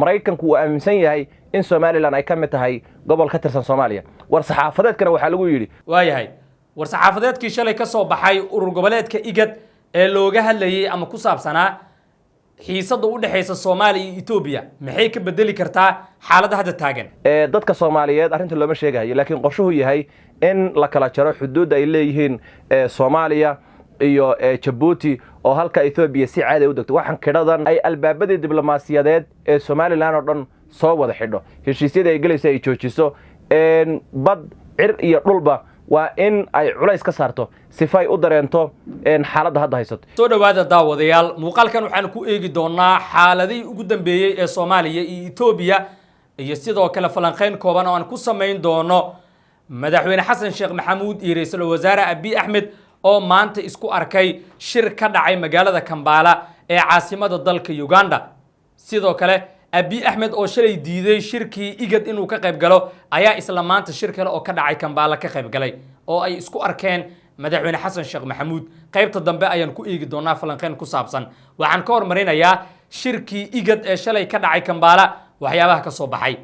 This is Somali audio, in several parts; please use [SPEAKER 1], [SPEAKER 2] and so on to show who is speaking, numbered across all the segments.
[SPEAKER 1] maraykanku uu aaminsan yahay in Somaliland ay ka mid tahay gobol ka tirsan Soomaaliya war saxaafadeedkana waxa lagu yiri
[SPEAKER 2] waayahay war saxaafadeedkii shalay ka soo baxay urur goboleedka IGAD ee looga hadlayay ama ku saabsanaa xiisada u dhaxaysa Soomaaliya iyo Itoobiya maxay ka bedeli kartaa xaaladda hadda taagan
[SPEAKER 1] dadka Soomaaliyeed arrinta looma sheegayo laakiin qorshuhu yahay in la kala jaro xuduud ay leeyihiin Soomaaliya iyo Djibouti oo halka Itoobiya si caadi u degto waxan kiradan ay albaabadii diblomaasiyadeed ee Somaliland oo dhan soo wada xidho heshiisyada ay galayso ay joojiso bad cir iyo dhulba waa in ay culays ka saarto sifay u dareento xaaladda hadda haysato
[SPEAKER 2] soo dhawaada daawadayaal muuqaalkan waxaan ku eegi doonaa xaaladii ugu dambeeyay ee Soomaaliya iyo Itoobiya iyo sidoo kale falanqeyn kooban oo aan ku sameyn doono madaxweyne Xasan Sheekh Maxamuud iyo ra'iisul wasaare Abiy Ahmed oo maanta isku arkay shir ka dhacay magaalada Kampala ee caasimadda dalka Uganda sidoo kale Abiy Ahmed oo shalay diiday shirkii IGAD inuu ka qayb galo ayaa isla maanta shir kale oo ka dhacay Kampala ka qayb galay oo ay isku arkeen madaxweyne Xasan Sheekh Maxamuud qaybta dambe ayaan ku eegi doonaa falanqeyn ku saabsan waxaan ka hormarinayaa shirkii IGAD ee shalay ka dhacay Kampala waxyaabaha ka soo baxay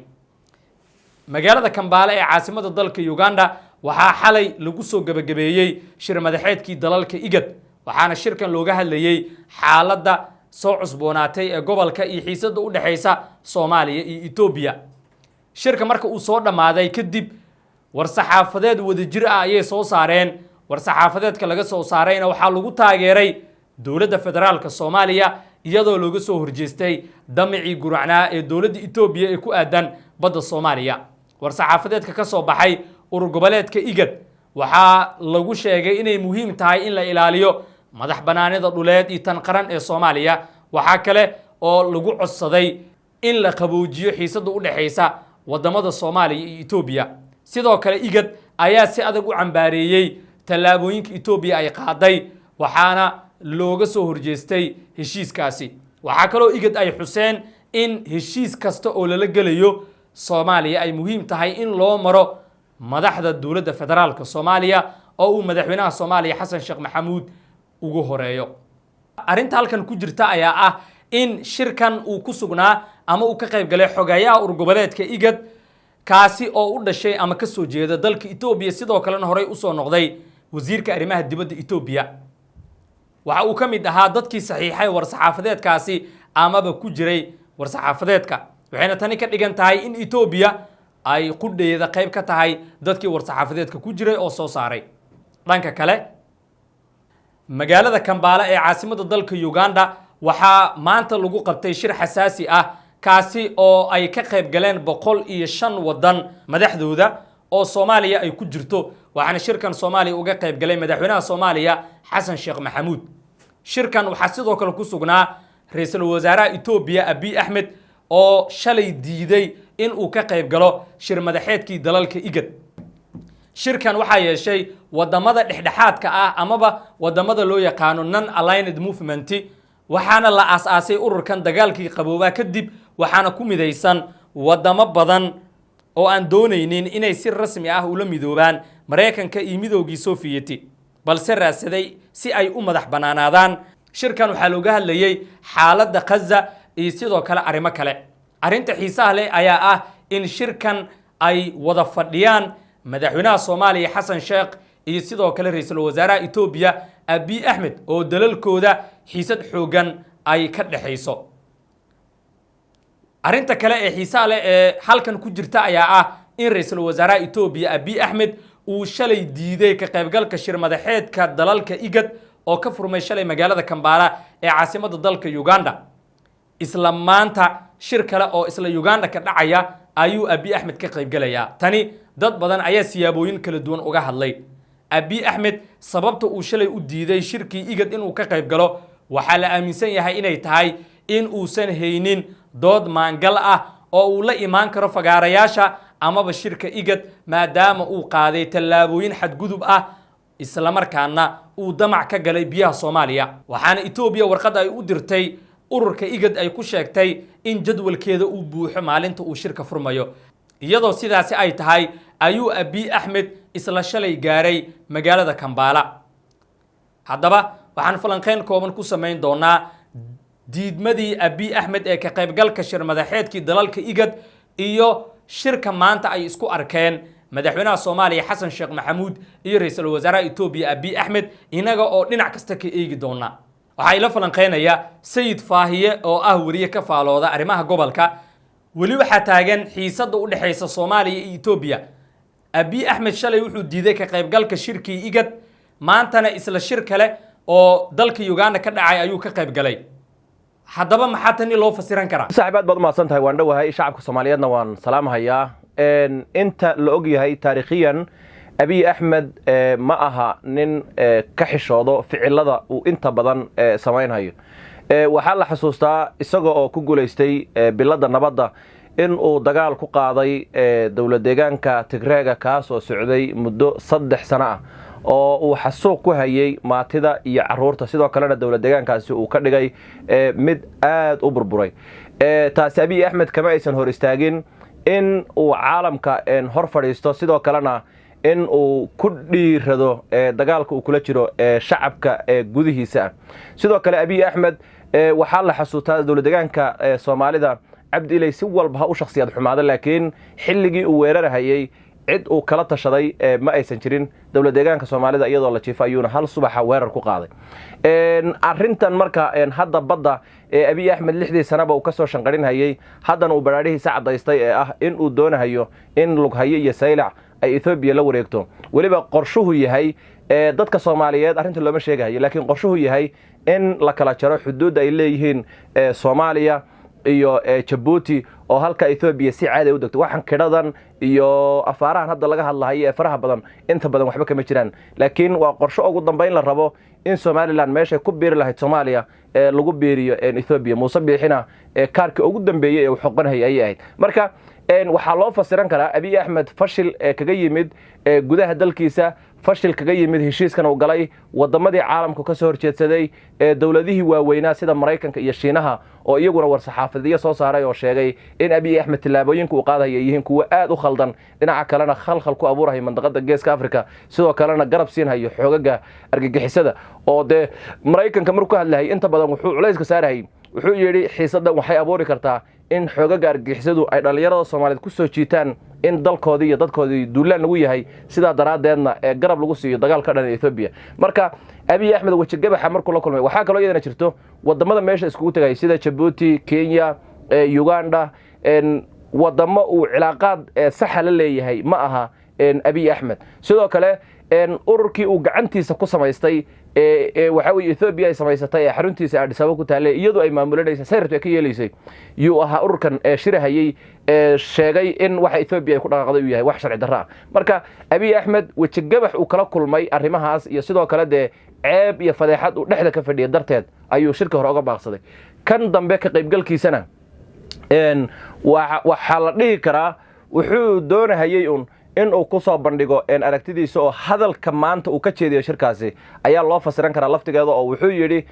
[SPEAKER 2] magaalada Kampala ee caasimadda dalka Uganda waxaa xalay lagu soo gabagabeeyay shir madaxeedkii dalalka IGAD waxaana shirkan looga hadlayay xaaladda soo cusboonaatay ee gobolka iyo xiisada u dhaxaysa Soomaaliya iyo Itoobiya shirka marka uu soo dhamaaday kadib war saxaafadeed wadajir ah ayay soo saareen war saxaafadeedka laga soo saarayna waxaa lagu taageeray dowladda federaalka Soomaaliya iyadoo looga soo horjeestay damicii guracnaa ee dowladda Itoobiya ee ku aadan badda Soomaaliya war saxaafadeedka ka soo baxay urur goboleedka IGAD waxaa lagu sheegay inay muhiim tahay in la ilaaliyo madax banaanida dhuleed iyo tan qaran ee Soomaaliya waxa kale oo lagu codsaday in la qaboojiyo xiisada u dhaxaysa wadamada Soomaaliya iyo Itoobiya sidoo kale IGAD ayaa si adag u cambaareeyay talaabooyinka Itoobiya ay qaaday waxaana looga soo horjeestay heshiiskaasi waxa kale oo IGAD ay xuseen in heshiis kasta oo lala galayo Soomaaliya ay muhiim tahay in loo maro madaxda dowladda federaalka Soomaaliya oo uu madaxweynaha Soomaaliya Xasan Sheekh Maxamuud ugu horeeyo arinta halkan ku jirta ayaa ah in shirkan uu ku sugnaa ama uu ka qayb galay xogayaha urur goboleedka IGAD kaasi oo u dhashay ama ka soo jeeda dalka Itoobiya sidoo kalena horey u soo noqday wasiirka arrimaha dibadda Itoobiya waxa uu ka mid ahaa dadkii saxiixay war saxaafadeedkaasi amaba ku jiray war saxaafadeedka waxayna tani ka dhigan tahay in Itoobiya ay qudheeda qayb ka tahay dadkii war saxaafadeedka ku jiray oo soo saaray dhanka kale magaalada Kampala ee caasimadda dalka Uganda waxaa maanta lagu qabtay shir xasaasi ah kaasi oo ay ka qayb galeen 105 wadan madaxdooda oo Soomaaliya ay ku jirto waxaana shirkan Soomaaliya uga qayb galay madaxweynaha Soomaaliya Xasan Sheekh Maxamuud shirkan waxaa sidoo kale ku sugnaa ra'iisul wasaaraha Itoobiya Abiy Ahmed oo shalay diiday in uu ka qayb galo shir madaxeedkii dalalka IGAD shirkan waxaa yeeshay wadamada dhexdhexaadka ah amaba wadamada loo yaqaano non-aligned movement waxaana la aasaasay ururkan dagaalkii qaboobaa kadib waxaana ku midaysan wadamo badan oo aan doonaynin inay si rasmi ah ula midoobaan Mareykanka iyo Midowgii Soviyeeti balse raadsaday si ay u madax banaanaadaan shirkan waxaa looga hadlayay xaaladda Gaza iyo sidoo kale arrimo kale arinta xiisaha leh ayaa ah in shirkan ay wada fadhiyaan madaxweynaha Soomaaliya Xasan Sheekh iyo sidoo kale ra'iisul wasaaraha Itoobiya Abiy Ahmed oo dalalkooda xiisad xoogan ay ka dhaxayso arinta kale ee xiisaha leh ee halkan ku jirta ayaa ah in ra'iisul wasaaraha Itoobiya Abiy Ahmed uu shalay diiday ka qaybgalka shir madaxeedka dalalka IGAD oo ka furmay shalay magaalada Kampala ee caasimadda dalka Uganda isla maanta shir kale oo isla Uganda ka dhacaya ayuu Abiy Ahmed ka qayb galaya tani dad badan ayaa siyaabooyin kala duwan uga hadlay Abiy Ahmed sababta uu shalay u diiday shirkii IGAD inuu ka qayb galo waxa la aaminsan yahay inay tahay in uusan haynin dood maangal ah oo uu la imaan karo fagaarayaasha amaba shirka IGAD maadaama uu qaaday tallaabooyin xadgudub ah isla markaana uu damac ka galay biyaha Soomaaliya waxaana Itoobiya warqad ay u dirtay ururka IGAD ay ku sheegtay in jadwalkeeda uu buuxo maalinta uu shirka furmayo iyadoo sidaasi ay tahay ayuu Abiy Ahmed isla shalay gaaray magaalada Kampala haddaba waxaan falanqeyn kooban ku sameyn doonaa diidmadii Abiy Ahmed ee ka qaybgalka shir madaxeedkii dalalka IGAD iyo shirka maanta ay isku arkeen madaxweynaha Soomaaliya Xasan Sheekh Maxamuud iyo ra'iisul wasaaraha Itoobiya Abiy Ahmed inaga oo dhinac kasta ka eegi doona. waxay la falanqeynaya Sayid Faahiye oo ah wariye ka faalooda arrimaha gobolka wali waxa taagan xiisada u dhaxaysa Soomaaliya iyo Itoobiya. Abiy Ahmed shalay wuxuu diiday ka qaybgalka shirkii IGAD maantana isla shir kale oo dalka Uganda ka dhacay ayuu ka qaybgalay. haddaba maxaa tan loo fasiran karaa?
[SPEAKER 1] saaxiibaad baad mahadsan tahay, waan dhawahay shacabka Soomaaliyeedna waan salaamahayaa. inta la og yahay taariikhiyan Abiy Ahmed ma aha nin ka xishoodo ficilada uu inta badan sameeynayo. waxaa la xasuustaa isaga oo ku guuleystay bilada nabadda in uu dagaal ku qaaday dawlad deegaanka Tigreega kaas oo socday muddo 3 sano ah oo uu xasuuq ku hayay maatida iyo caruurta, sidoo kalena dawlad deegaankaasi uu ka dhigay mid aad u burburay. taasi Abiy Ahmed kama aysan hor istaagin in uu caalamka hor fadhiisto, sidoo kalena in uu ku dhiirado dagaalka uu kula jiro shacabka gudihiisa. sidoo kale Abiy Ahmed waxaa la xasuustaa dawlad deegaanka Soomaalida Cabdi Ilay si walba u shakhsiyad xumaada, laakiin xilligii uu weerarayay cid uu kala tashaday ma aysan jirin. dawlad deegaanka Soomaalida iyadoo la jiifay ayuuna hal subaxa weerar ku qaaday. arrintan marka hadda badda Abiy Ahmed 6 sanaba uu ka soo shanqarinayay, haddana uu baraadhihiisa cadaystay in uu doonayo in Lughaye iyo Saylac ay Ethiopia la wareegto. waliba qorshuhu yahay dadka Soomaaliyeed arrinta looma sheegayo, laakiin qorshuhu yahay in la kala jaro xuduud ay leeyihiin Soomaaliya iyo Djibouti oo halka Ethiopia si caadi u degto. waxan kidhadan iyo afaarahan hadda laga hadlayo ee faraha badan inta badan waxba kama jiraan, laakiin waa qorsho ugu dambeyn la rabo in Somaliland meesha ku biiri lahayd Soomaaliya lagu biiriyo Ethiopia. Muuse Biixina kaarka ugu dambeeyay ee uu xoqanayay ay ahayd. marka waxaa loo fasiran karaa Abiy Ahmed fashil kaga yimid gudaha dalkiisa, fashil kaga yimid heshiiskan uu galay wadamadii caalamka ka soo horjeedsaday dawladihii waaweynaa sida Mareykanka iyo Shiinaha oo iyaguna war saxaafadiyo soo saaray oo sheegay in Abiy Ahmed tilaabooyinka uu qaadayo yihiin kuwa aad u khaldan, dhinaca kalena khalkhal ku abuurahay mandaqada Geeska Afrika, sidoo kalena garab siinhayo xoogaga argagixisada oo Mareykanka markuu hadlahay inta badan wuxuu culayska saarahay. wuxuu yiri xiisadan waxay abuuri kartaa in xoogaga argagixisadu ay dhalinyarada Soomaaliyeed ku soo jiitaan in dalkoodii iyo dadkoodii duulaan lagu yahay, sida daraadeedna garab lagu siiyo dagaalka dhan Ethiopia. marka Abiy Ahmed waxa gabaxa markuu la kulmay waxa kale oo iyadana jirto wadamada meesha iskugu tagay sida Djibouti, Kenya, Uganda, wadamo uu cilaaqaad sax la leeyahay ma aha Abiy Ahmed. sidoo kale ururkii uu gacantiisa ku samaystay waxa weeye Ethiopia ay samaysatay xaruntiisa Addis Ababa ku taale iyadoo ay maamulanaysa sayrta ka yeelaysay yuu ahaa ururkan shirahayay sheegay in waxa Ethiopia ay ku dhaqaaqday uu yahay wax sharci darro ah. marka Abiy Ahmed waxa gabax uu kala kulmay arrimahaas iyo sidoo kale ceeb iyo fadeexad uu dhexda ka fadhiyay darteed ayuu shirka hore uga baaqsaday. kan dambe ka qaybgalkiisana waxa la dhihi karaa wuxuu doonayay in uu ku soo bandhigo aragtidiisa oo hadalka maanta uu ka jeediyo shirkaasi ayaa loo fasiran karaa laftigeeda oo wuxuu yiri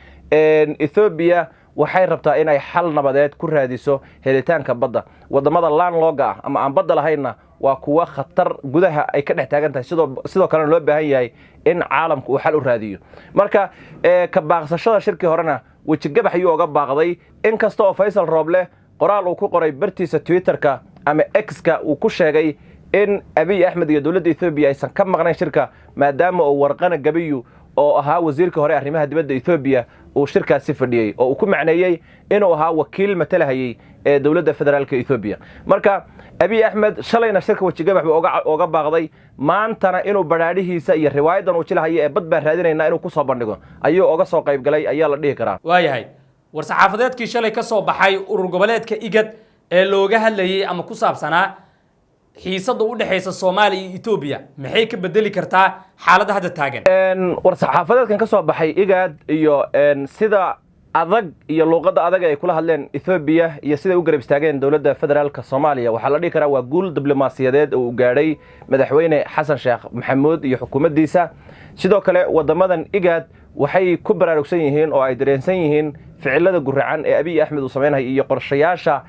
[SPEAKER 1] Ethiopia waxay rabtaa inay xal nabadeed ku raadiso helitaanka badda. wadamada landlocked ah ama aan badda lahayna waa kuwa khatar gudaha ay ka dhex taagan tahay, sidoo kale loo baahan yahay in caalamku uu xal u raadiyo. marka ka baaqsashada shirkii horena waji gabax ayuu uga baaqday, inkasta oo Faysal Rooble qoraal uu ku qoray bartiisa Twitterka ama X-ka uu ku sheegay in Abiy Ahmed iyo dawladda Ethiopia aysan ka maqnayn shirka maadaama uu warqana gabiyo oo ahaa wasiirka hore arrimaha dibadda Ethiopia uu shirkaasi fadhiyay oo uu ku macneeyay inuu ahaa wakiil matalahayay dawladda federaalka Ethiopia. marka Abiy Ahmed shalayna shirka waji gabax uga baaqday, maantana inuu baraadhihiisa iyo riwaayadan uu jilahayo bad baa raadinayna inuu ku soo bandhigo ayuu uga soo qayb galay ayaa la dhihi karaa.
[SPEAKER 2] waayahay war saxaafadeedkii shalay ka soo baxay urur goboleedka IGAD ee looga hadlayay ama ku saabsanaa xiisada u dhaxaysa Soomaaliya iyo Ethiopia maxay ka bedeli kartaa xaaladda hadda taagan?
[SPEAKER 1] war saxaafadeedkan ka soo baxay IGAD iyo sida adag iyo luqadda adag ay kula hadleen Ethiopia iyo sida u garab istaageen dawladda federaalka Soomaaliya waxa la dhihi karaa waa guul diblomaasiyadeed oo uu gaaray madaxweyne Xasan Sheekh Maxamuud iyo xukuumaddiisa. sidoo kale wadamadan IGAD waxay ku baraarugsan yihiin oo ay dareensan yihiin ficilada guracan ee Abiy Ahmed uu sameeyay iyo qorshayaasha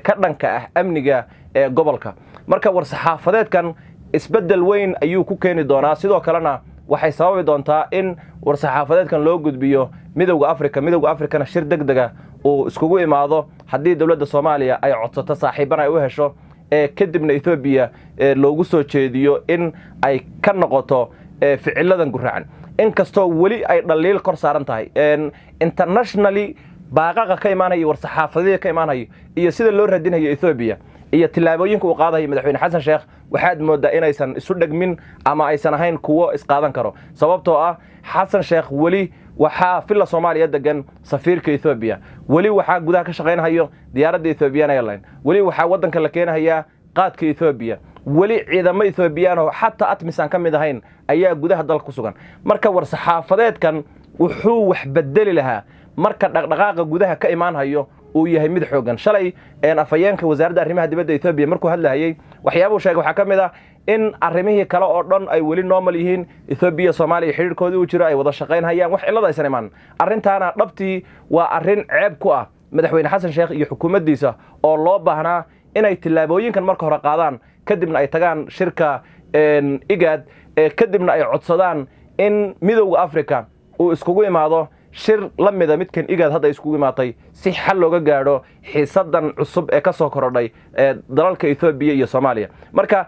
[SPEAKER 1] ka dhanka ah amniga gobolka. marka war saxaafadeedkan isbedel weyn ayuu ku keeni doonaa, sidoo kalena waxay sababi doontaa in war saxaafadeedkan loo gudbiyo midowga Afrika. midowga Afrikana shir degdega uu iskugu imaado haddii dowladda Soomaaliya ay codsato saaxiibana ay u hesho kadibna Ethiopia loogu soo jeediyo in ay ka noqoto ficiladan guracan inkastoo wali ay dhaliil kor saaran tahay internationally baaqaqa ka imaanaya war saxaafadii ka imaanaya iyo sida loo radinayo Ethiopia iyo tilaabooyinka uu qaadayo madaxweyne Xasan Sheekh waxaad moodaa inaysan isu dhagmin ama aysan ahayn kuwo isqaadan karo sababtoo ah Xasan Sheekh wali waxaa filla Soomaaliya degan safiirka Ethiopia wali waxaa gudaha ka shaqeynhayo diyaaradda Ethiopian Airlines wali waxaa wadanka la keenayaa qaadka Ethiopia wali ciidamo Ethiopian oo xataa atmisan ka mid ahayn ayaa gudaha dalka ku sugan marka war saxaafadeedkan wuxuu wax bedeli lahaa marka dhaqdhaqaaqa gudaha ka imaanhayo uu yahay mid xoogan shalay afayeenka wasaaradda arrimaha dibadda Ethiopia markuu hadlayay waxyaabo uu sheegay waxa kamid ah in arrimihii kale oo dhan ay wali normal yihiin Ethiopia Soomaaliya xiriirkooda uu jiro ay wada shaqeynayaan wax cilad aysan imaan arrintaana dhabtii waa arrin ceeb ku ah madaxweyne Xasan Sheekh iyo xukuumaddiisa oo loo baahnaa inay tilaabooyinkan marka hore qaadaan kadibna ay tagaan shirka IGAD kadibna ay codsadaan in midowga Afrika uu iskugu imaado shir la mid ah midkan IGAD hadda iskugu imaatay si xal looga gaadho xiisadan cusub ee ka soo korodhay dalalka Ethiopia iyo Soomaaliya marka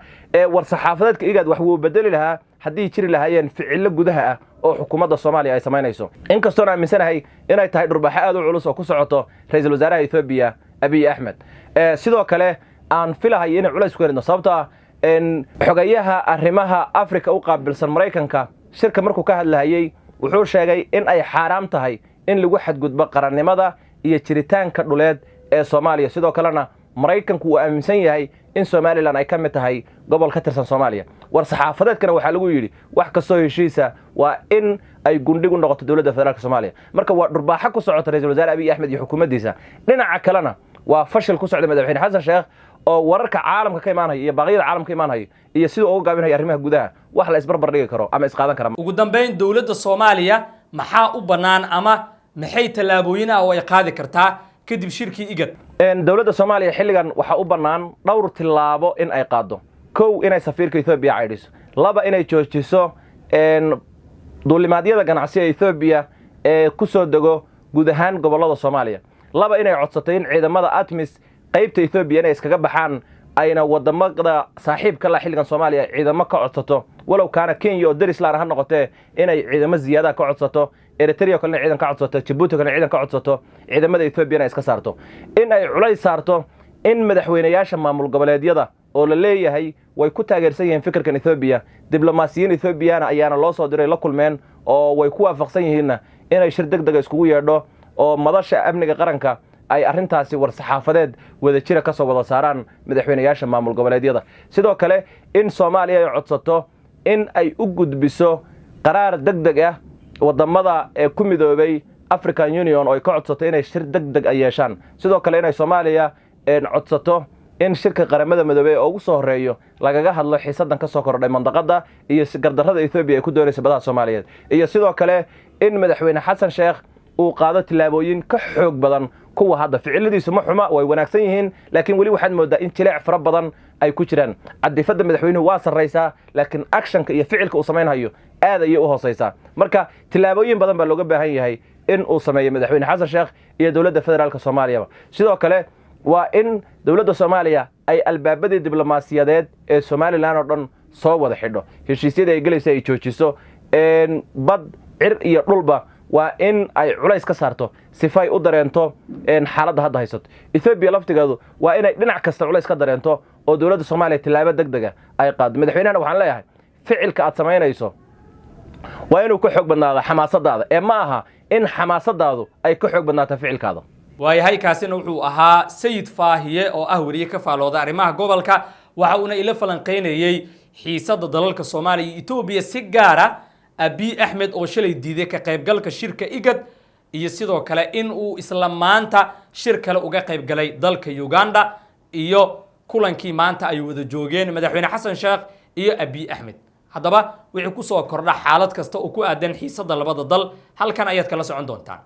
[SPEAKER 1] war saxaafadeedka IGAD wax uu bedeli lahaa haddii jiri lahaayeen ficilo gudaha ah oo xukuumadda Soomaaliya ay sameynayso inkastoo aan aaminsanahay inay tahay dhurbaxo aad u culus oo ku socoto ra'iisul wasaaraha Ethiopia Abiy Ahmed sidoo kale aan filahay in culays ku helayno sababtoo ah xogayaha arrimaha Afrika u qaabilsan Mareykanka shirka markuu ka hadlayay wuxuu sheegay in ay xaraam tahay in lagu xadgudbo qarannimada iyo jiritaanka dhuleed ee Soomaaliya sidoo kalena Mareykanku uu aaminsan yahay in Somaliland ay ka mid tahay gobol ka tirsan Soomaaliya war saxaafadeedkana waxa lagu yiri wax ka soo heshiisa waa in ay gundhigu noqoto dawladda federaalka Soomaaliya marka waa dhurbaaxa ku socota ra'iisul wasaare Abiy Ahmed iyo xukuumaddiisa dhinaca kalena waa fashil ku socda madaxweyne Xasan Sheekh oo wararka caalamka ka imaanaya iyo baaqyada caalamka ka imaanaya iyo sidoo uu gaabinayo arrimaha gudaha wax la isbarbar dhigi karo ama isqaadan kara
[SPEAKER 2] ugu dambeyn dawladda Soomaaliya maxaa u banaan ama maxay talaabooyin ah oo ay qaadi kartaa kadib shirkii IGAD
[SPEAKER 1] dawladda Soomaaliya xilligan waxa u banaan dhowr tilaabo in ay qaado kow inay safiirka Ethiopia caydiso laba inay joojiso duulimaadyada ganacsiga Ethiopia ku soo dago guud ahaan gobolada Soomaaliya laba inay codsato in ciidamada ATMIS qaybta Ethiopia inay iskaga baxaan ayna wadamada saaxiibka la xilligan Soomaaliya ciidamo ka codsato walow kaana Kenya oo daris laan ha noqotee inay ciidamo ziyada ka codsato Eritrea kale ciidan ka codsato Djibouti kale ciidan ka codsato ciidamada Ethiopia inay iska saarto in ay culays saarto in madaxweynayaasha maamul goboleedyada oo la leeyahay way ku taageersan yihiin fikirkan Ethiopia diblomaasiyiin Ethiopiana ayaana loo soo diray la kulmeen oo way ku waafaqsan yihiin inay shir degdeg iskugu yeedho oo madasha amniga qaranka ay arrintaasi war saxaafadeed wada jira ka soo wada saaraan madaxweynayaasha maamul goboleedyada sidoo kale in Soomaaliya ay codsato in ay u gudbiso qaraar degdeg ah wadamada ku midoobay African Union oo ay ka codsato inay shir degdeg ay yeeshaan sidoo kale inay Soomaaliya codsato in shirka qaramada midoobay oo ugu soo horeeyo lagaga hadlo xiisadan ka soo kordhay mandaqada iyo gardarrada Ethiopia ay ku doonayso badaha Soomaaliyeed iyo sidoo kale in madaxweyne Xasan Sheekh uu qaado tilaabooyin ka xoog badan kuwa hadda ficiladiisu ma xuma way wanaagsan yihiin laakiin wali waxaad moodaa in jileec fara badan ay ku jiraan cadifada madaxweynuhu waa sarreysaa laakiin actionka iyo ficilka uu sameeynayo aad ay u hooseysaa marka tilaabooyin badan baa looga baahan yahay in uu sameeyo madaxweyne Xasan Sheekh iyo dawladda federaalka Soomaaliya sidoo kale waa in dawladda Soomaaliya ay albaabada diblomaasiyadeed ee Somaliland oo dhan soo wada xidho heshiisyada ay galayso ay joojiso bad cir iyo dhulba waa in ay culays ka saarto sifay u dareento xaaladda hadda haysato Ethiopia laftigeedu waa inay dhinac kasta culays ka dareento oo dawladda Soomaaliya tilaabo degdeg ah ay qaado madaxweynaha waxaan leeyahay ficilka aad sameynayso waa inuu ka xoog badnaado xamaasadaada ma aha in xamaasadaadu ay ka xoog badnaato ficilkaada
[SPEAKER 2] waayahay kaasina wuxuu ahaa Sayid Faahiye oo ah wariye ka faalooda arrimaha gobolka waxa uuna ila falanqeynayay xiisada dalalka Soomaaliya iyo Ethiopia si gaar ah Abiy Ahmed oo shalay diiday ka qaybgalka shirka IGAD iyo sidoo kale in uu isla maanta shir kale uga qayb galay dalka Uganda iyo kulankii maanta ay wada joogeen madaxweyne Xasan Sheekh iyo Abiy Ahmed haddaba wixii ku soo kordha xaalad kasta oo ku aadan xiisada labada dal halkan ayaad kala socon doontaan